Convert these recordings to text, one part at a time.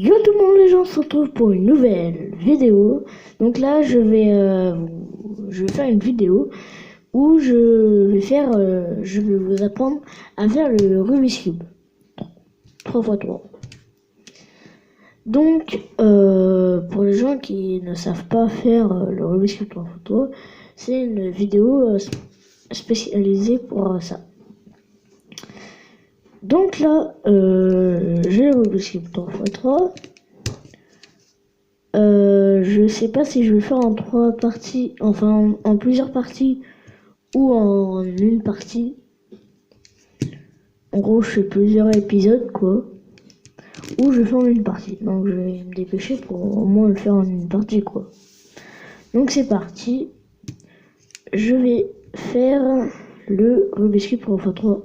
Yo tout le monde, les gens se retrouvent pour une nouvelle vidéo. Donc là je vais faire une vidéo où je vais vous apprendre à faire le Rubik's Cube 3x3. Donc pour les gens qui ne savent pas faire le Rubik's Cube 3x3, c'est une vidéo spécialisée pour ça. Donc là, j'ai le Rubik's Cube 3x3. Je sais pas si je vais le faire en 3 parties, enfin en plusieurs parties ou en une partie. En gros, je fais plusieurs épisodes, quoi. Ou je le fais en une partie. Donc je vais me dépêcher pour au moins le faire en une partie, quoi. Donc c'est parti. Je vais faire le Rubik's Cube 3x3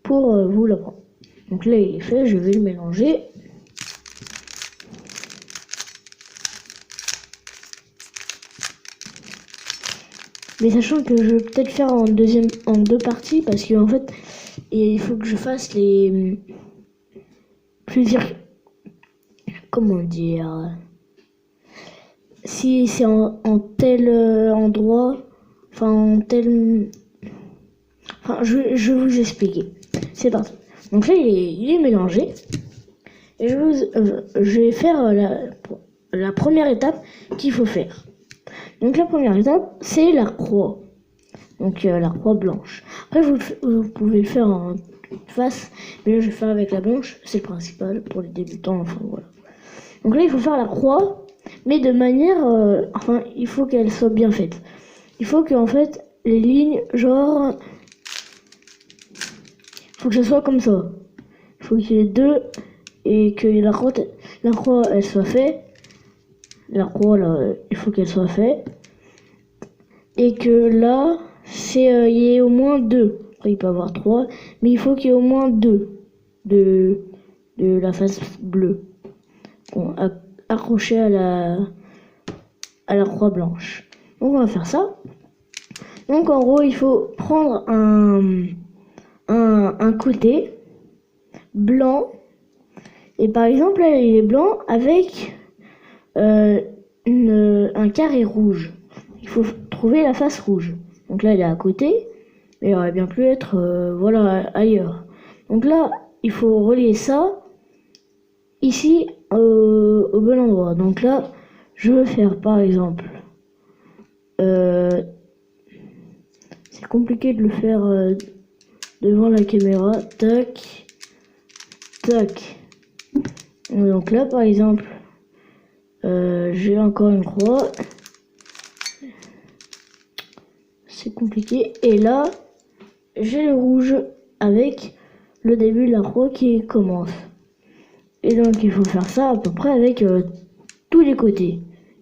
pour vous l'apprendre. Donc là il est fait, je vais le mélanger. Mais sachant que je vais peut-être faire en deux parties parce qu'en fait il faut que je fasse les plusieurs, comment dire, si c'est en tel endroit, enfin en tel, enfin je vais vous expliquer. C'est parti. Donc là il est mélangé et je vais faire la première étape qu'il faut faire. Donc la première étape, c'est la croix. Donc la croix blanche. Après vous pouvez le faire en face, mais là je vais faire avec la blanche, c'est le principal pour les débutants, enfin voilà. Donc là il faut faire la croix, mais de manière, enfin il faut qu'elle soit bien faite. Il faut que en fait les lignes, genre, il faut que ça soit comme ça. Il faut qu'il y ait deux et que la croix elle soit faite. La croix là, il faut qu'elle soit faite. Et que là, il y ait au moins 2. Après, il peut y avoir 3, mais il faut qu'il y ait au moins 2 de la face bleue. Bon, accroché à la croix blanche. Donc, on va faire ça. Donc, en gros, il faut prendre un côté blanc. Et par exemple, là, il est blanc avec un carré rouge. Il faut trouver la face rouge. Donc là, il est à côté, mais il aurait bien pu être voilà, ailleurs. Donc là, il faut relier ça ici au bon endroit. Donc là, je veux faire par exemple, c'est compliqué de le faire devant la caméra. Tac, tac. Donc là, par exemple, j'ai encore une croix. C'est compliqué. Et là, j'ai le rouge avec le début de la croix qui commence. Et donc, il faut faire ça à peu près avec tous les côtés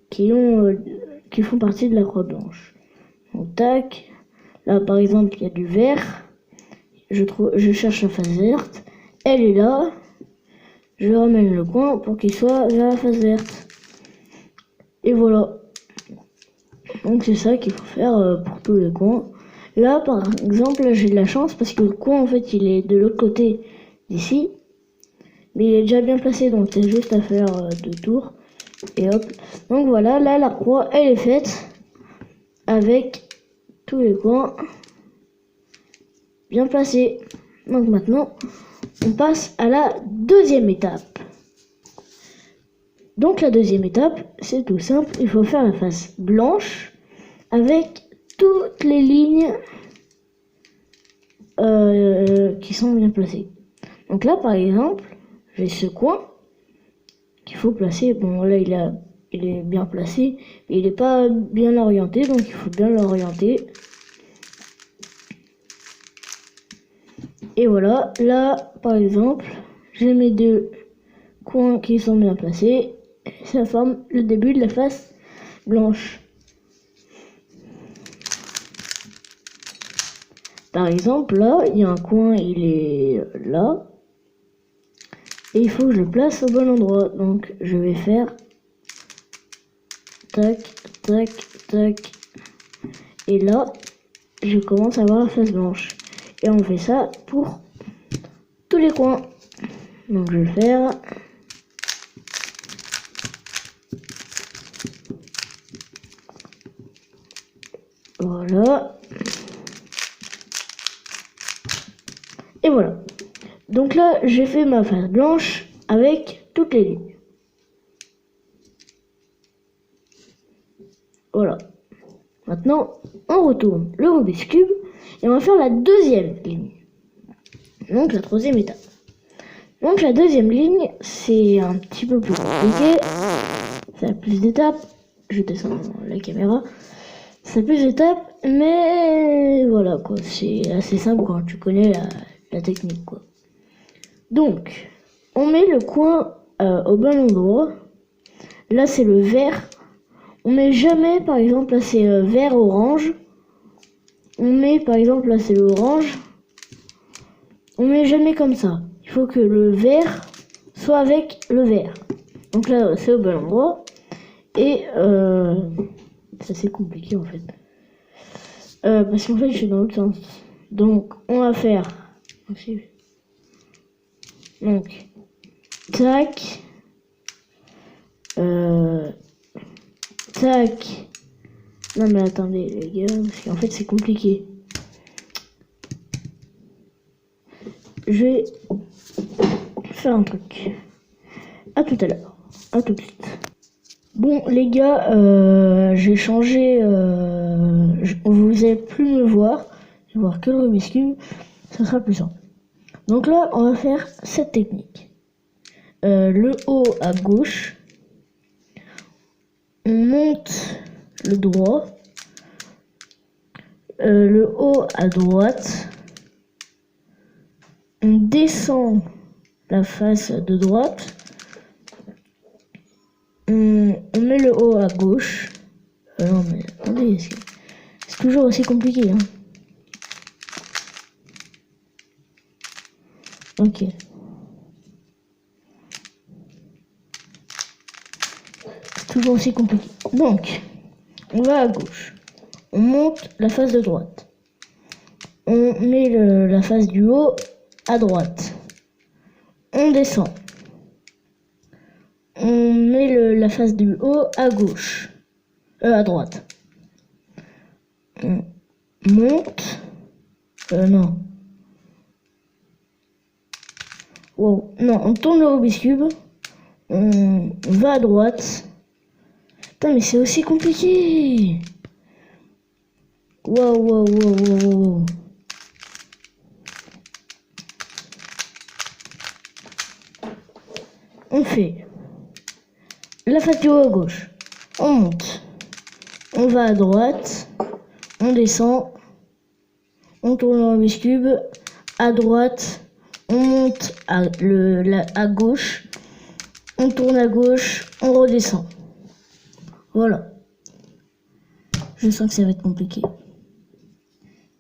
qui font partie de la croix blanche. Donc, tac. Là, par exemple, il y a du vert. Je cherche la face verte. Elle est là. Je ramène le coin pour qu'il soit vers la face verte. Et voilà. Donc c'est ça qu'il faut faire pour tous les coins. Là par exemple, là, j'ai de la chance parce que le coin en fait il est de l'autre côté d'ici. Mais il est déjà bien placé, donc c'est juste à faire 2 tours. Et hop. Donc voilà, là la croix elle est faite avec tous les coins bien placés. Donc maintenant on passe à la deuxième étape. Donc la deuxième étape, c'est tout simple, il faut faire la face blanche avec toutes les lignes qui sont bien placées. Donc là par exemple, j'ai ce coin qu'il faut placer. Bon là il est bien placé, mais il n'est pas bien orienté, donc il faut bien l'orienter. Et voilà, là par exemple, j'ai mes 2 coins qui sont bien placés. Ça forme le début de la face blanche. Par exemple, là, il y a un coin, il est là. Et il faut que je le place au bon endroit. Donc, je vais faire tac, tac, tac. Et là, je commence à avoir la face blanche. Et on fait ça pour tous les coins. Donc, je vais faire Voilà. Et voilà. Donc là, j'ai fait ma face blanche avec toutes les lignes. Voilà. Maintenant, on retourne le Rubik's Cube et on va faire la deuxième ligne. Donc la troisième étape. Donc la deuxième ligne, c'est un petit peu plus compliqué. Ça a plus d'étapes. Je descends la caméra. Ça a plus d'étapes, mais voilà quoi. C'est assez simple quand tu connais la technique quoi. Donc, on met le coin au bon endroit. Là, c'est le vert. On met jamais, par exemple, là c'est vert-orange. On met, par exemple, là c'est l'orange. On met jamais comme ça. Il faut que le vert soit avec le vert. Donc là, c'est au bon endroit. Et ça c'est compliqué en fait. Parce qu'en fait, je suis dans l'autre sens. Donc, on va faire... Donc, tac. Tac. Non mais attendez les gars, parce qu'en fait c'est compliqué. Je vais faire un truc. À tout à l'heure. À tout de suite. Bon les gars, j'ai changé. Vous allez plus me voir. Je vais voir que le Rubik's Cube. Ça sera plus simple. Donc là, on va faire cette technique. Le haut à gauche. On monte le droit, le haut à droite, on descend la face de droite, on met le haut à gauche. Non mais attendez, c'est toujours aussi compliqué hein. Ok. Toujours aussi compliqué. Donc, on va à gauche. On monte la face de droite. On met la face du haut à droite. On descend. On met la face du haut à gauche. À droite. On monte. Non. Wow. Non, on tourne le Rubik's Cube. On va à droite. Putain, mais c'est aussi compliqué. Wow. On fait la face du haut à gauche. On monte. On va à droite. On descend. On tourne le Rubik's Cube. À droite. On monte à gauche. On tourne à gauche. On redescend. Voilà. Je sens que ça va être compliqué.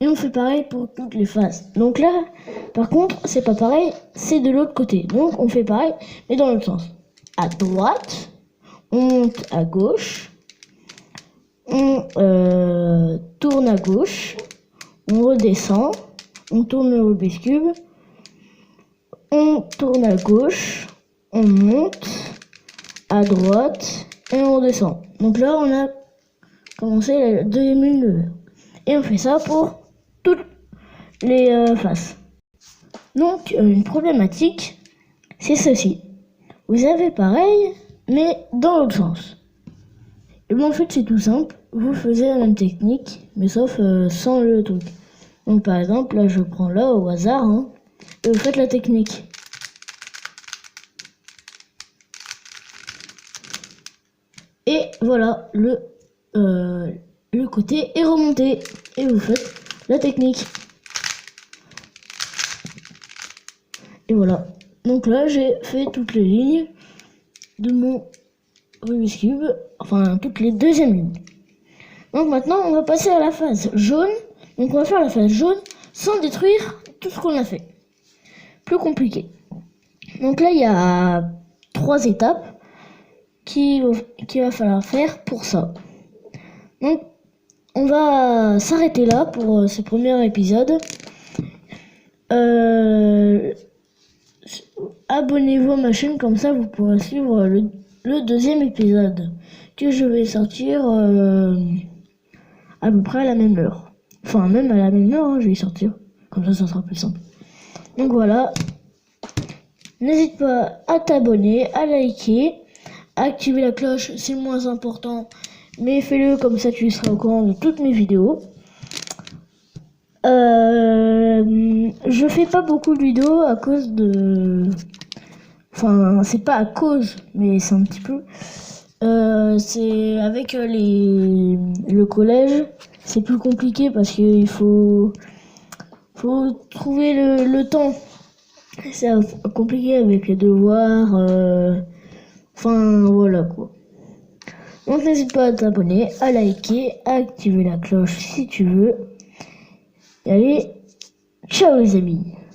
Et on fait pareil pour toutes les faces. Donc là, par contre, c'est pas pareil, c'est de l'autre côté. Donc on fait pareil, mais dans l'autre sens. À droite, on monte à gauche, on tourne à gauche, on redescend, on tourne le Rubik's Cube, on tourne à gauche, on monte à droite et on redescend. Donc là, on a commencé la deuxième ligne de vert. Et on fait ça pour toutes les faces. Donc, une problématique, c'est ceci. Vous avez pareil, mais dans l'autre sens. Et bon, en fait, c'est tout simple. Vous faisiez la même technique, mais sauf sans le truc. Donc, par exemple, là, je prends là au hasard, hein, et vous faites la technique. Et voilà, le côté est remonté. Et vous faites la technique. Et voilà. Donc là, j'ai fait toutes les lignes de mon Rubik's Cube. Enfin, toutes les deuxièmes lignes. Donc maintenant, on va passer à la phase jaune. Donc on va faire la phase jaune sans détruire tout ce qu'on a fait. Plus compliqué. Donc là, il y a 3 étapes qu'il va falloir faire pour ça. Donc, on va s'arrêter là pour ce premier épisode. Abonnez-vous à ma chaîne, comme ça vous pourrez suivre le deuxième épisode que je vais sortir à peu près à la même heure. Enfin, même à la même heure, hein, je vais y sortir. Comme ça sera plus simple. Donc voilà. N'hésite pas à t'abonner, à liker, à activer la cloche, c'est le moins important. Mais fais-le comme ça tu seras au courant de toutes mes vidéos. Je fais pas beaucoup de vidéos à cause de... Enfin, c'est pas à cause, mais c'est un petit peu... c'est avec le collège, c'est plus compliqué parce qu'il faut trouver le temps. C'est compliqué avec les devoirs. Enfin, voilà quoi. Donc n'hésite pas à t'abonner, à liker, à activer la cloche si tu veux. Et allez, ciao les amis!